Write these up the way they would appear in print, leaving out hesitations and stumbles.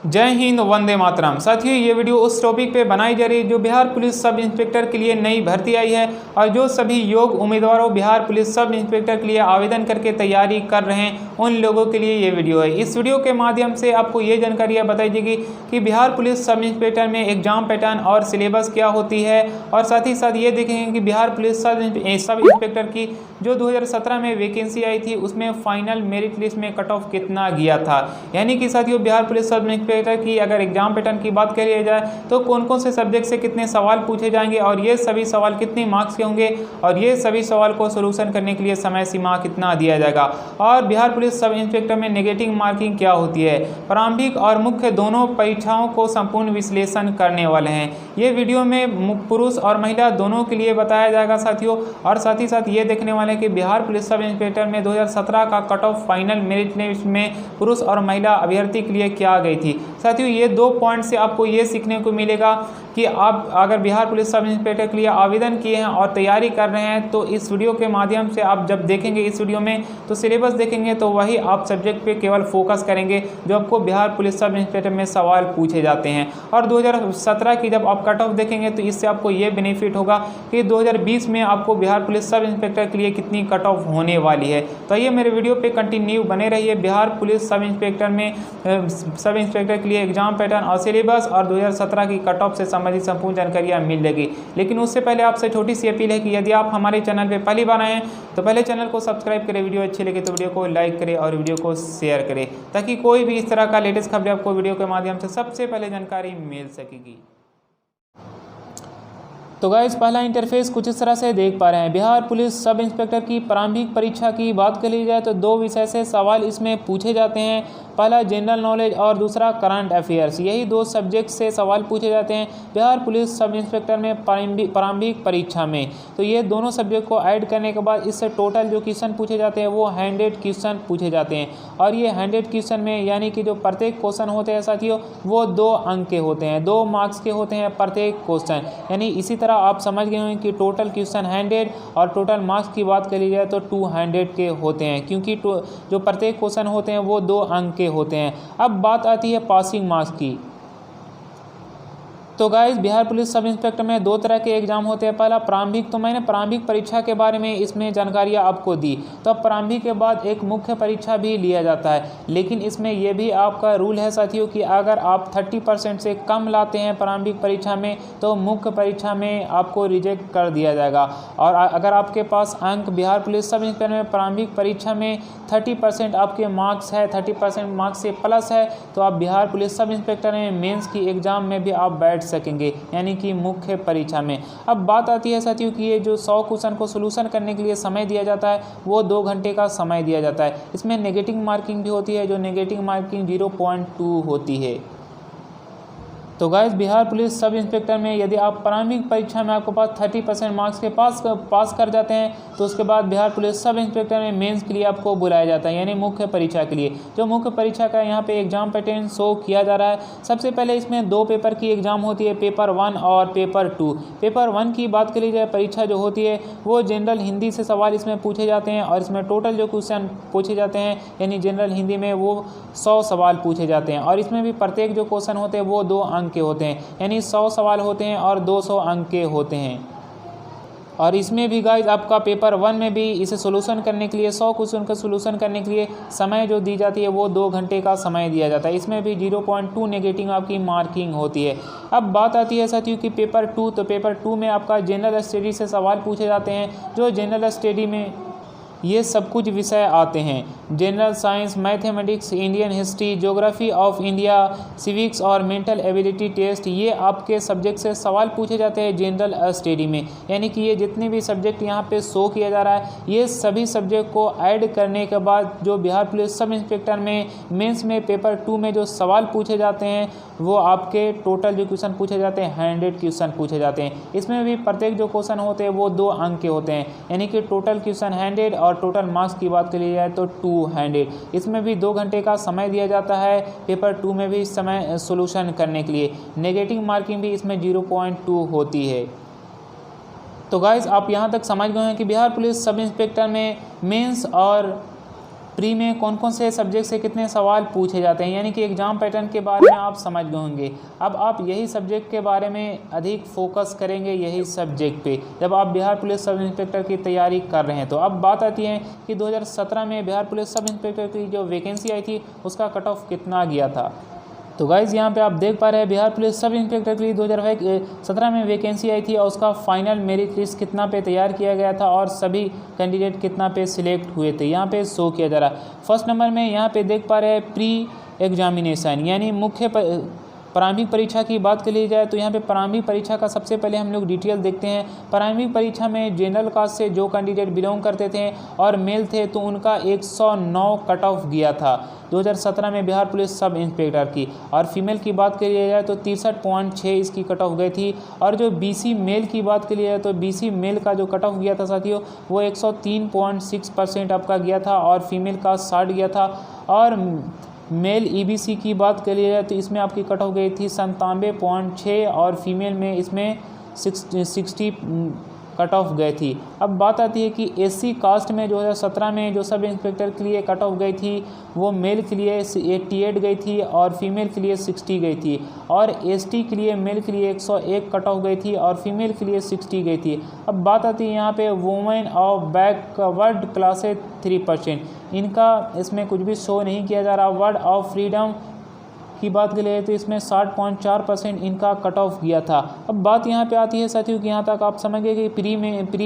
जय हिंद, वंदे मातरम। साथियों, ये वीडियो उस टॉपिक पे बनाई जा रही है जो बिहार पुलिस सब इंस्पेक्टर के लिए नई भर्ती आई है और जो सभी योग्य उम्मीदवारों बिहार पुलिस सब इंस्पेक्टर के लिए आवेदन करके तैयारी कर रहे हैं उन लोगों के लिए ये वीडियो है। इस वीडियो के माध्यम से आपको ये जानकारियाँ बताई जाएगी कि बिहार पुलिस सब इंस्पेक्टर में एग्जाम पैटर्न और सिलेबस क्या होती है, और साथ ही साथ ये देखेंगे कि बिहार पुलिस सब इंस्पेक्टर की जो 2017 में वैकेंसी आई थी उसमें फाइनल मेरिट लिस्ट में कट ऑफ कितना गया था। यानी कि साथियों, बिहार पुलिस सब इंस्पेक्टर की अगर एग्जाम पैटर्न की बात करी जाए तो कौन कौन से सब्जेक्ट से कितने सवाल पूछे जाएंगे और ये सभी सवाल कितने मार्क्स के होंगे और ये सभी सवाल को सोल्यूशन करने के लिए समय सीमा कितना दिया जाएगा, और बिहार पुलिस सब इंस्पेक्टर में नेगेटिव मार्किंग क्या होती है। प्रारंभिक और मुख्य दोनों परीक्षाओं को संपूर्ण विश्लेषण करने वाले हैं। ये वीडियो में पुरुष और महिला दोनों के लिए बताया जाएगा साथियों, और साथ ही साथ ये देखने वाले हैं कि बिहार पुलिस सब इंस्पेक्टर में 2017 का cut off final merit list में पुरुष और महिला अभ्यर्थी के लिए क्या गई थी। साथियों, ये 2 पॉइंट से आपको ये सीखने को मिलेगा कि आप अगर बिहार पुलिस सब इंस्पेक्टर के लिए आवेदन किए हैं और तैयारी कर रहे हैं तो इस वीडियो के माध्यम से आप जब देखेंगे इस वीडियो में तो सिलेबस देखेंगे तो वही आप सब्जेक्ट पे केवल फोकस करेंगे जो आपको बिहार पुलिस सब इंस्पेक्टर में सवाल पूछे जाते हैं। और 2017 की जब आप कट ऑफ देखेंगे तो इससे आपको ये बेनिफिट होगा कि 2020 में आपको बिहार पुलिस सब इंस्पेक्टर के लिए कितनी कट ऑफ होने वाली है। तो ये मेरे वीडियो पे कंटिन्यू बने रहिए। बिहार पुलिस सब इंस्पेक्टर में सब इंस्पेक्टर के लिए एग्जाम पैटर्न और सिलेबस और 2017 की कट ऑफ से संबंधित संपूर्ण जानकारियाँ मिल जाएगी। लेकिन उससे पहले आपसे छोटी सी अपील है कि यदि आप हमारे चैनल पर पहली बार आए हैं तो पहले चैनल को सब्सक्राइब करें, वीडियो अच्छी लगे तो वीडियो को लाइक करें और वीडियो को शेयर करें ताकि कोई भी इस तरह का लेटेस्ट खबर आपको वीडियो के माध्यम से सबसे पहले जानकारी मिल सकेगी। तो गाइस, पहला इंटरफेस कुछ इस तरह से देख पा रहे हैं। बिहार पुलिस सब इंस्पेक्टर की प्रारंभिक परीक्षा की बात कर ली जाए तो 2 विषय से सवाल इसमें पूछे जाते हैं। पहला जनरल नॉलेज और दूसरा करंट अफेयर्स। यही 2 सब्जेक्ट से सवाल पूछे जाते हैं बिहार पुलिस सब इंस्पेक्टर में प्रारंभिक परीक्षा में। तो ये दोनों सब्जेक्ट को ऐड करने के बाद इससे टोटल जो क्वेश्चन पूछे जाते हैं वो 100 क्वेश्चन पूछे जाते हैं, और ये 100 क्वेश्चन में यानी कि जो प्रत्येक क्वेश्चन होते हैं साथियों वो 2 अंक के होते हैं, 2 मार्क्स के होते हैं प्रत्येक क्वेश्चन। यानी इसी तरह आप समझ गए होंगे कि टोटल क्वेश्चन 100 और टोटल मार्क्स की बात करी जाए तो 200 के होते हैं, क्योंकि जो प्रत्येक क्वेश्चन होते हैं वो 2 अंक के होते हैं। अब बात आती है पासिंग मार्क्स की। तो guys, Bihar police sub inspector में 2 तरह के एग्जाम होते हैं। पहला प्रारंभिक, तो मैंने प्रारंभिक परीक्षा के बारे में इसमें जानकारियाँ आपको दी। तो अब प्रारंभिक के बाद एक मुख्य परीक्षा भी लिया जाता है, लेकिन इसमें यह भी आपका रूल है साथियों कि अगर आप 30% से कम लाते हैं प्रारंभिक परीक्षा में तो मुख्य परीक्षा में आपको रिजेक्ट कर दिया जाएगा। और अगर आपके पास अंक बिहार पुलिस सब इंस्पेक्टर में प्रारंभिक परीक्षा में 30% आपके मार्क्स है, 30% मार्क्स से प्लस है, तो आप बिहार पुलिस सब इंस्पेक्टर में मेंस की एग्जाम में भी आप बैठ सकेंगे, यानी कि मुख्य परीक्षा में। अब बात आती है साथियों कि ये जो 100 क्वेश्चन को सोल्यूशन करने के लिए समय दिया जाता है वो 2 घंटे का समय दिया जाता है। इसमें नेगेटिव मार्किंग भी होती है, जो नेगेटिव मार्किंग 0.2 होती है। तो guys, Bihar police sub inspector में यदि आप प्रारंभिक परीक्षा में आपके पास 30% मार्क्स के पास कर जाते हैं तो उसके बाद बिहार पुलिस सब इंस्पेक्टर में मेंस के लिए आपको बुलाया जाता है, यानी मुख्य परीक्षा के लिए। जो मुख्य परीक्षा का यहाँ पे एग्जाम पैटर्न शो किया जा रहा है। सबसे पहले इसमें 2 पेपर की एग्जाम होती है, पेपर 1 और पेपर 2। पेपर 1 की बात करी जाए, परीक्षा जो होती है वो जनरल हिंदी से सवाल इसमें पूछे जाते हैं, और इसमें टोटल जो क्वेश्चन पूछे जाते हैं यानी जनरल हिंदी में वो 100 सवाल पूछे जाते हैं, और इसमें भी प्रत्येक जो क्वेश्चन होते हैं वो 2 अंक के होते हैं, यानी 100 सवाल होते हैं और 200 अंक के होते हैं। और इसमें भी गाइज आपका पेपर 1 में भी इसे सोल्यूशन करने के लिए 100 क्वेश्चन का सोल्यूशन करने के लिए समय जो दी जाती है वो 2 घंटे का समय दिया जाता है। इसमें भी 0.2 नेगेटिव आपकी मार्किंग होती है। अब बात आती है साथियों कि पेपर 2, तो पेपर 2 में आपका जनरल स्टडी से सवाल पूछे जाते हैं। जो जनरल स्टडी में ये सब कुछ विषय आते हैं, general science, mathematics, Indian history, geography of India, civics और मेंटल एबिलिटी टेस्ट, ये आपके सब्जेक्ट से सवाल पूछे जाते हैं जनरल स्टडी में। यानी कि ये जितने भी सब्जेक्ट यहाँ पे शो किया जा रहा है ये सभी सब्जेक्ट को ऐड करने के बाद जो बिहार पुलिस सब इंस्पेक्टर में मेंस में पेपर 2 में जो सवाल पूछे जाते हैं वो आपके टोटल जो क्वेश्चन पूछे जाते हैं 100 क्वेश्चन पूछे जाते हैं। इसमें भी प्रत्येक जो क्वेश्चन होते हैं वो 2 अंक के होते हैं, यानी कि टोटल क्वेश्चन 100 और टोटल मार्क्स की बात करी जाए तो 200। इसमें भी 2 घंटे का समय दिया जाता है पेपर 2 में भी समय सोल्यूशन करने के लिए। नेगेटिव मार्किंग भी इसमें 0.2 होती है। तो गाइज, आप यहाँ तक समझ गए हैं कि बिहार पुलिस सब इंस्पेक्टर में मेंस और प्री में कौन कौन से सब्जेक्ट से कितने सवाल पूछे जाते हैं, यानी कि एग्ज़ाम पैटर्न के बारे में आप समझ गए होंगे। अब आप यही सब्जेक्ट के बारे में अधिक फोकस करेंगे, यही सब्जेक्ट पे, जब आप बिहार पुलिस सब इंस्पेक्टर की तैयारी कर रहे हैं। तो अब बात आती है कि 2017 में बिहार पुलिस सब इंस्पेक्टर की जो वैकेंसी आई थी उसका कट ऑफ कितना गया था। तो गाइज़ यहाँ पे आप देख पा रहे हैं बिहार पुलिस सब इंस्पेक्टर के लिए 2017 में वैकेंसी आई थी और उसका फाइनल मेरिट लिस्ट कितना पे तैयार किया गया था और सभी कैंडिडेट कितना पे सिलेक्ट हुए थे, यहाँ पे शो किया जा रहा है। फर्स्ट नंबर में यहाँ पे देख पा रहे हैं प्री एग्जामिनेशन, यानी मुख्य प्रारंभिक परीक्षा की बात कर ली जाए तो यहाँ पे प्रारंभिक परीक्षा का सबसे पहले हम लोग डिटेल देखते हैं। प्रारंभिक परीक्षा में जनरल कास्ट से जो कैंडिडेट बिलोंग करते थे और मेल थे तो उनका 109 कट ऑफ गया था 2017 में बिहार पुलिस सब इंस्पेक्टर की। और फीमेल की बात कर लिया जाए तो 63.6 इसकी कट ऑफ गई थी। और जो BC मेल की बात कर लिया जाए तो BC मेल का जो कट ऑफ गया था साथियों वो 103.6% आपका गया था और फीमेल का 60 गया था। और मेल EBC की बात कर लिया जाए तो इसमें आपकी कट ऑफ गई थी 97.6 और फीमेल में इसमें 60 कट ऑफ गई थी। अब बात आती है कि SC कास्ट में 2017 में जो सब इंस्पेक्टर के लिए कट ऑफ गई थी वो मेल के लिए 88 गई थी और फीमेल के लिए 60 गई थी। और ST के लिए मेल के लिए 101 कट ऑफ गई थी और फीमेल के लिए 60 गई थी। अब बात आती है यहाँ पे वुमेन ऑफ बैकवर्ड क्लासेज 3%, इनका इसमें कुछ भी शो नहीं किया जा रहा। वर्ड ऑफ फ्रीडम की बात करें तो इसमें 60.4% इनका कट ऑफ गया था। अब बात यहाँ पे आती है साथियों कि यहाँ तक आप समझ गए कि प्री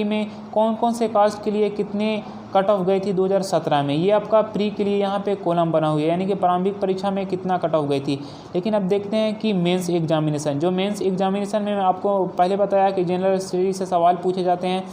में कौन कौन से कास्ट के लिए कितने कट ऑफ गई थी 2017 में। ये आपका प्री के लिए यहाँ पे कॉलम बना हुआ है, यानी कि प्रारंभिक परीक्षा में कितना कट ऑफ गई थी। लेकिन अब देखते हैं कि मेंस एग्जामिनेशन, जो मेंस एग्जामिनेशन में मैं आपको पहले बताया कि जनरल स्टडी से सवाल पूछे जाते हैं।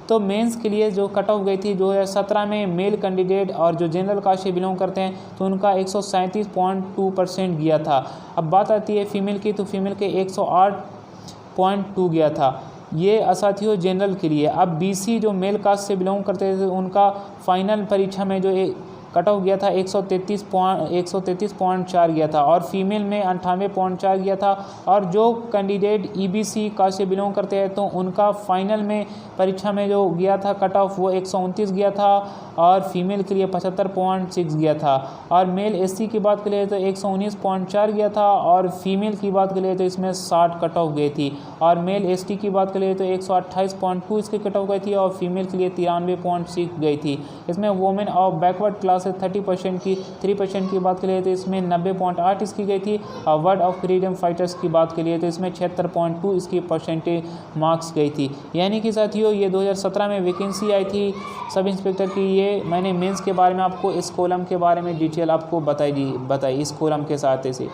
तो मेंस के लिए जो कट ऑफ गई थी 2017 में मेल कैंडिडेट और जो जनरल कास्ट से बिलोंग करते हैं तो उनका 137.2% गया था। अब बात आती है फीमेल की, तो फीमेल के 108.2 गया था। ये साथियों जनरल के लिए। अब BC जो मेल कास्ट से बिलोंग करते थे उनका फाइनल परीक्षा में जो कट ऑफ गया था 133.4 गया था और फीमेल में 98.4 गया था। और जो कैंडिडेट EBC कास्ट से बिलोंग करते हैं तो उनका फाइनल में परीक्षा में जो गया था कट ऑफ वो 129 गया था और फीमेल के लिए 75.6 गया था। और मेल SC की बात करें तो 119.4 गया था और फीमेल की बात करें तो इसमें 60 कट ऑफ गई थी। और मेल ST की बात करें तो 128.2 इसकी कट ऑफ गई थी और फीमेल के लिए 93.6 गई थी। इसमें वुमेन ऑफ बैकवर्ड क्लास 3% की बात करें तो इसमें 90.8 इसकी गई थी। और वर्ड ऑफ फ्रीडम फाइटर्स की बात करिए तो इसमें 76.2 इसकी परसेंटेज मार्क्स गई थी। यानी कि साथियों ये 2017 में वैकेंसी आई थी सब इंस्पेक्टर की। ये मैंने मेंस के बारे में आपको इस कॉलम के बारे में डिटेल आपको बताई इस कॉलम के साथ से।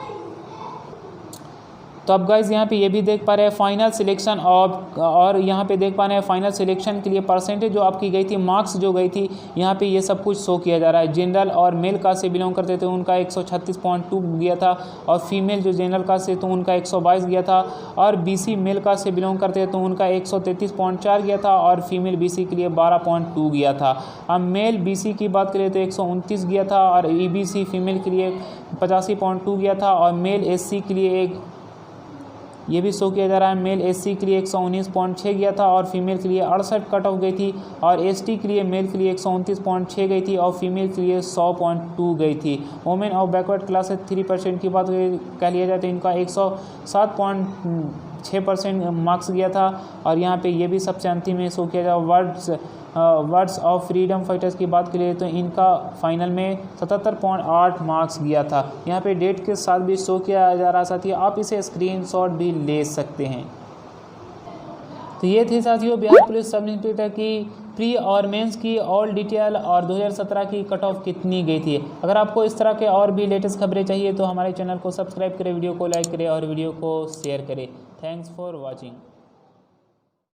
तो अब गाइज यहाँ पे ये भी देख पा रहे हैं फाइनल सिलेक्शन और यहाँ पे देख पा रहे हैं फाइनल सिलेक्शन के लिए परसेंटेज जो आपकी गई थी, मार्क्स जो गई थी, यहाँ पे ये सब कुछ शो किया जा रहा है। जनरल और मेल कास्ट से बिलोंग करते थे उनका 136.2 गया था और फीमेल जो जनरल कास्ट से तो उनका 122 गया था। और BC मेल कास्ट से बिलोंग करते तो उनका 133.4 गया था और फीमेल BC के लिए 12.2 गया था। अब मेल BC की बात करें तो 129 गया था और EBC फीमेल के लिए 85.2 गया था। और मेल SC के लिए ये भी शो किया जा रहा है, मेल SC के लिए 119.6 गया था और फीमेल के लिए 68 कट ऑफ गई थी। और ST के लिए मेल के लिए 129.6 गई थी और फीमेल के लिए 100.2 गई थी। वुमेन ऑफ बैकवर्ड क्लास 3% की बात कह लिया जाए तो इनका 107.6% मार्क्स गया था। और यहाँ पे ये भी सबसे अंतिम में शो किया जाए वर्ड्स ऑफ फ्रीडम फाइटर्स की बात करें तो इनका फाइनल में 77.8 मार्क्स गया था। यहाँ पे डेट के साथ भी शो किया जा रहा साथियों, आप इसे स्क्रीनशॉट भी ले सकते हैं। तो ये थी साथियों बिहार पुलिस सब इंस्पेक्टर की प्री और मेंस की ऑल डिटेल और 2017 की कट ऑफ कितनी गई थी। अगर आपको इस तरह के और भी लेटेस्ट खबरें चाहिए तो हमारे चैनल को सब्सक्राइब करें, वीडियो को लाइक करें और वीडियो को शेयर करें। Thanks for watching.